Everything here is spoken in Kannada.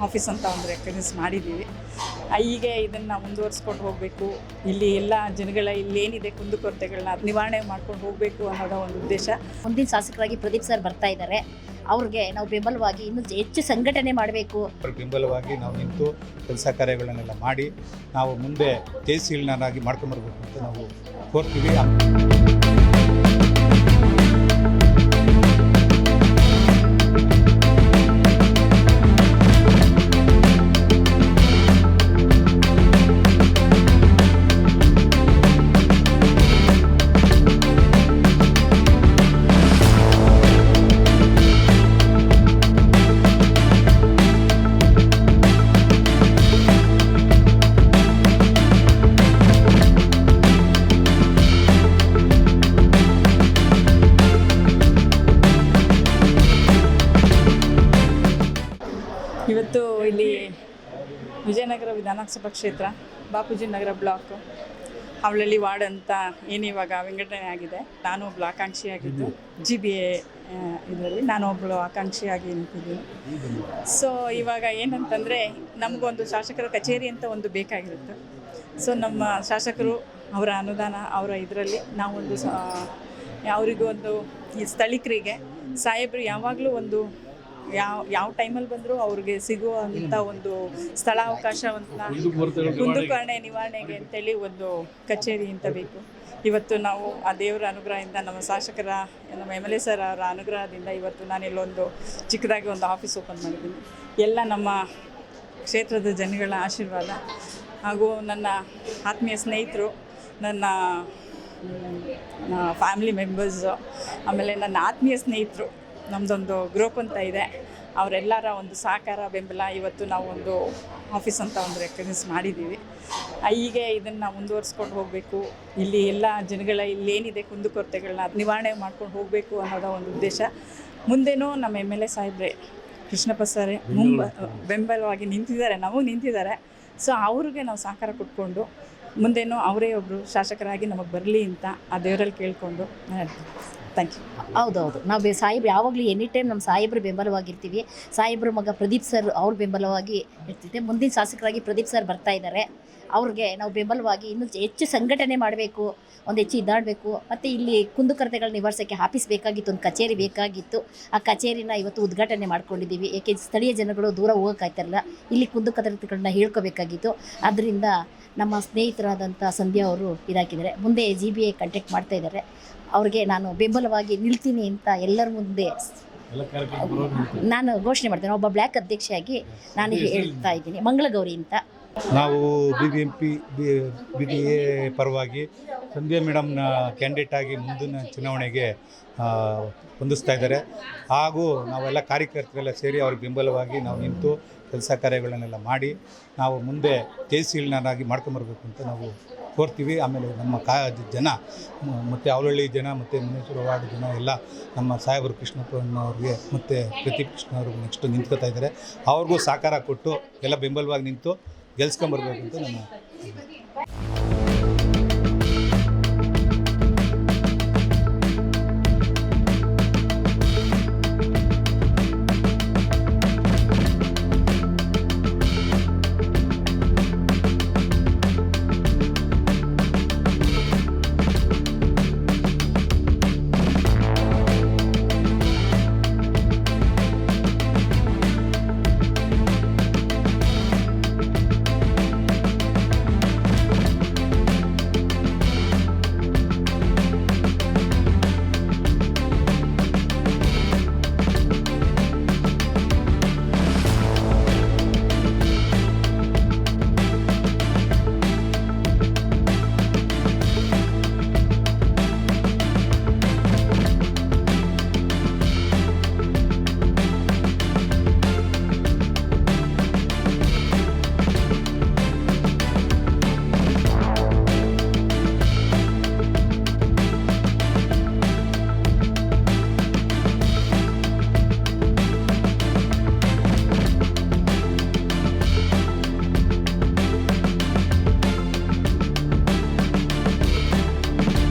ಆಫೀಸ್ ಅಂತ ಒಂದು ರೆಕಗ್ನೈಸ್ ಮಾಡಿದ್ದೀವಿ. ಹೀಗೆ ಇದನ್ನು ಮುಂದುವರಿಸ್ಕೊಂಡು ಹೋಗಬೇಕು, ಇಲ್ಲಿ ಎಲ್ಲ ಜನಗಳ ಇಲ್ಲೇನಿದೆ ಕುಂದುಕೊರತೆಗಳನ್ನ ನಿವಾರಣೆ ಮಾಡ್ಕೊಂಡು ಹೋಗಬೇಕು ಅನ್ನೋದು ಒಂದು ಉದ್ದೇಶ. ಮುಂದಿನ ಶಾಸಕರಾಗಿ ಪ್ರದೀಪ್ ಸರ್ ಬರ್ತಾ ಇದ್ದಾರೆ, ಅವ್ರಿಗೆ ನಾವು ಬೆಂಬಲವಾಗಿ ಇನ್ನೂ ಹೆಚ್ಚು ಸಂಘಟನೆ ಮಾಡಬೇಕು. ಬೆಂಬಲವಾಗಿ ನಾವು ನಿಂತು ಕೆಲಸ ಕಾರ್ಯಗಳನ್ನೆಲ್ಲ ಮಾಡಿ ನಾವು ಮುಂದೆ ತಹಸೀಲ್ದಾರರಾಗಿ ಮಾಡ್ಕೊಂಬರ್ಬೇಕು ಅಂತ ನಾವು ಕೋರ್ತೀವಿ. ಇವತ್ತು ಇಲ್ಲಿ ವಿಜಯನಗರ ವಿಧಾನಸಭಾ ಕ್ಷೇತ್ರ ಬಾಪೂಜಿ ನಗರ ಬ್ಲಾಕು ಅವಳಲ್ಲಿ ವಾರ್ಡ್ ಅಂತ ಏನಿವಾಗ ವಿಂಗಡಣೆ ಆಗಿದೆ. ನಾನು ಒಬ್ಬಳು ಆಕಾಂಕ್ಷಿಯಾಗಿದ್ದು GBA ಇದರಲ್ಲಿ ನಾನು ಒಬ್ಬಳು ಆಕಾಂಕ್ಷಿಯಾಗಿ ನಿಂತಿದ್ದೀನಿ. ಸೊ ಇವಾಗ ಏನಂತಂದರೆ ನಮಗೊಂದು ಶಾಸಕರ ಕಚೇರಿ ಅಂತ ಒಂದು ಬೇಕಾಗಿರುತ್ತೆ. ಸೊ ನಮ್ಮ ಶಾಸಕರು ಅವರ ಅನುದಾನ ಅವರ ಇದರಲ್ಲಿ ನಾವೊಂದು ಅವರಿಗೂ ಒಂದು ಈ ಸ್ಥಳೀಕರಿಗೆ ಸಾಹೇಬರು ಯಾವಾಗಲೂ ಒಂದು ಯಾವ ಟೈಮಲ್ಲಿ ಬಂದರೂ ಅವ್ರಿಗೆ ಸಿಗುವಂಥ ಒಂದು ಸ್ಥಳಾವಕಾಶವನ್ನು ಕುಂದುಕೊರತೆ ನಿವಾರಣೆಗೆ ಅಂತೇಳಿ ಒಂದು ಕಚೇರಿ ಅಂತ ಬೇಕು. ಇವತ್ತು ನಾವು ಆ ದೇವರ ಅನುಗ್ರಹದಿಂದ ನಮ್ಮ ಶಾಸಕರ ನಮ್ಮ MLA ಸರ್ ಅವರ ಅನುಗ್ರಹದಿಂದ ಇವತ್ತು ನಾನಿಲ್ಲೊಂದು ಚಿಕ್ಕದಾಗಿ ಒಂದು ಆಫೀಸ್ ಓಪನ್ ಮಾಡಿದ್ದೀನಿ. ಎಲ್ಲ ನಮ್ಮ ಕ್ಷೇತ್ರದ ಜನಗಳ ಆಶೀರ್ವಾದ ಹಾಗೂ ನನ್ನ ಆತ್ಮೀಯ ಸ್ನೇಹಿತರು, ನನ್ನ ಫ್ಯಾಮಿಲಿ ಮೆಂಬರ್ಸು, ಆಮೇಲೆ ನನ್ನ ಆತ್ಮೀಯ ಸ್ನೇಹಿತರು, ನಮ್ಮದೊಂದು ಗ್ರೂಪ್ ಅಂತ ಇದೆ, ಅವರೆಲ್ಲರ ಒಂದು ಸಹಕಾರ ಬೆಂಬಲ ಇವತ್ತು ನಾವು ಒಂದು ಆಫೀಸ್ ಅಂತ ಒಂದು ರೆಕಗ್ನೈಸ್ ಮಾಡಿದ್ದೀವಿ. ಹೀಗೆ ಇದನ್ನು ಮುಂದುವರಿಸ್ಕೊಂಡು ಹೋಗಬೇಕು, ಇಲ್ಲಿ ಎಲ್ಲ ಜನಗಳ ಇಲ್ಲೇನಿದೆ ಕುಂದುಕೊರತೆಗಳನ್ನ ನಿವಾರಣೆ ಮಾಡ್ಕೊಂಡು ಹೋಗಬೇಕು ಅನ್ನೋದು ಒಂದು ಉದ್ದೇಶ. ಮುಂದೇನೂ ನಮ್ಮ MLA ಸಾಹೇಬ್ರೆ ಕೃಷ್ಣಪ್ಪ ಸರ್ ಬೆಂಬಲವಾಗಿ ನಿಂತಿದ್ದಾರೆ, ನಮಗೆ ನಿಂತಿದ್ದಾರೆ. ಸೊ ಅವ್ರಿಗೆ ನಾವು ಸಹಕಾರ ಕೊಟ್ಕೊಂಡು ಮುಂದೇನೂ ಅವರೇ ಒಬ್ಬರು ಶಾಸಕರಾಗಿ ನಮಗೆ ಬರಲಿ ಅಂತ ಆ ದೇವರಲ್ಲಿ ಕೇಳಿಕೊಂಡು ಥ್ಯಾಂಕ್ ಯು. ಹೌದೌದು, ನಾವು ಸಾಹೇಬ್ರು ಯಾವಾಗಲೂ ಎನಿ ಟೈಮ್ ನಮ್ಮ ಸಾಹೇಬ್ರು ಬೆಂಬಲವಾಗಿರ್ತೀವಿ. ಸಾಹೇಬ್ರ ಮಗ ಪ್ರದೀಪ್ ಸರ್ ಅವ್ರ ಬೆಂಬಲವಾಗಿ ಇರ್ತಿದ್ದೆ. ಮುಂದಿನ ಶಾಸಕರಾಗಿ ಪ್ರದೀಪ್ ಸರ್ ಬರ್ತಾ ಇದ್ದಾರೆ, ಅವ್ರಿಗೆ ನಾವು ಬೆಂಬಲವಾಗಿ ಇನ್ನೂ ಹೆಚ್ಚು ಸಂಘಟನೆ ಮಾಡಬೇಕು, ಒಂದು ಹೆಚ್ಚು ಇದಾಡಬೇಕು. ಮತ್ತು ಇಲ್ಲಿ ಕುಂದುಕೊರತೆಗಳನ್ನ ನಿವಾರಿಸೋಕ್ಕೆ ಆಫೀಸ್ ಬೇಕಾಗಿತ್ತು, ಒಂದು ಕಚೇರಿ ಬೇಕಾಗಿತ್ತು. ಆ ಕಚೇರಿನ ಇವತ್ತು ಉದ್ಘಾಟನೆ ಮಾಡ್ಕೊಂಡಿದ್ದೀವಿ. ಏಕೆ ಸ್ಥಳೀಯ ಜನಗಳು ದೂರ ಹೋಗೋಕ್ಕಾಗ್ತಾರಲ್ಲ, ಇಲ್ಲಿ ಕುಂದುಕೊರತೆಗಳನ್ನ ಹೇಳ್ಕೋಬೇಕಾಗಿತ್ತು. ಆದ್ದರಿಂದ ನಮ್ಮ ಸ್ನೇಹಿತರಾದಂಥ ಸಂಧ್ಯಾ ಅವರು ಇದಾಕಿದ್ದಾರೆ. ಮುಂದೆ GBA ಕಾಂಟ್ಯಾಕ್ಟ್ ಮಾಡ್ತಾ ಇದ್ದಾರೆ, ಅವ್ರಿಗೆ ನಾನು ಬೆಂಬಲವಾಗಿ ನಿಲ್ತೀನಿ ಅಂತ ಎಲ್ಲರ ಮುಂದೆ ನಾನು ಘೋಷಣೆ ಮಾಡ್ತೇನೆ. ಒಬ್ಬ ಬ್ಲ್ಯಾಕ್ ಅಧ್ಯಕ್ಷೆಯಾಗಿ ನಾನು ಹೇಳ್ತಾ ಇದ್ದೀನಿ, ಮಂಗಳಗೌರಿ ಅಂತ. ನಾವು BBMP BDA ಪರವಾಗಿ ಸಂಧ್ಯಾ ಮೇಡಮ್ನ ಕ್ಯಾಂಡಿಡೇಟ್ ಆಗಿ ಮುಂದಿನ ಚುನಾವಣೆಗೆ ಹೊಂದಿಸ್ತಾ ಇದ್ದಾರೆ. ಹಾಗೂ ನಾವೆಲ್ಲ ಕಾರ್ಯಕರ್ತರೆಲ್ಲ ಸೇರಿ ಅವ್ರಿಗೆ ಬೆಂಬಲವಾಗಿ ನಾವು ನಿಂತು ಕೆಲಸ ಕಾರ್ಯಗಳನ್ನೆಲ್ಲ ಮಾಡಿ ನಾವು ಮುಂದೆ ತಹಸೀಲ್ದಾರರಾಗಿ ಮಾಡ್ಕೊಂಬರ್ಬೇಕು ಅಂತ ನಾವು ಕೋರ್ತೀವಿ. ಆಮೇಲೆ ನಮ್ಮ ಜನ ಮತ್ತು ಅವಳಹಳ್ಳಿ ಜನ ಮತ್ತು ಮುನೇಶ್ವರ ವಾರ್ಡ್ ಜನ ಎಲ್ಲ ನಮ್ಮ ಸಾಹೇಬರು ಕೃಷ್ಣಪ್ಪನವ್ರಿಗೆ ಮತ್ತು ಪ್ರದೀಪ್ ಕೃಷ್ಣ ಅವ್ರಿಗೆ ನೆಕ್ಸ್ಟ್ ನಿಂತ್ಕೋತಾ ಇದ್ದಾರೆ. ಅವ್ರಿಗೂ ಸಹಕಾರ ಕೊಟ್ಟು ಎಲ್ಲ ಬೆಂಬಲವಾಗಿ ನಿಂತು ಗೆಲ್ಸ್ಕೊಂಬರ್ಬೇಕು ಅಂತ ನಮ್ಮ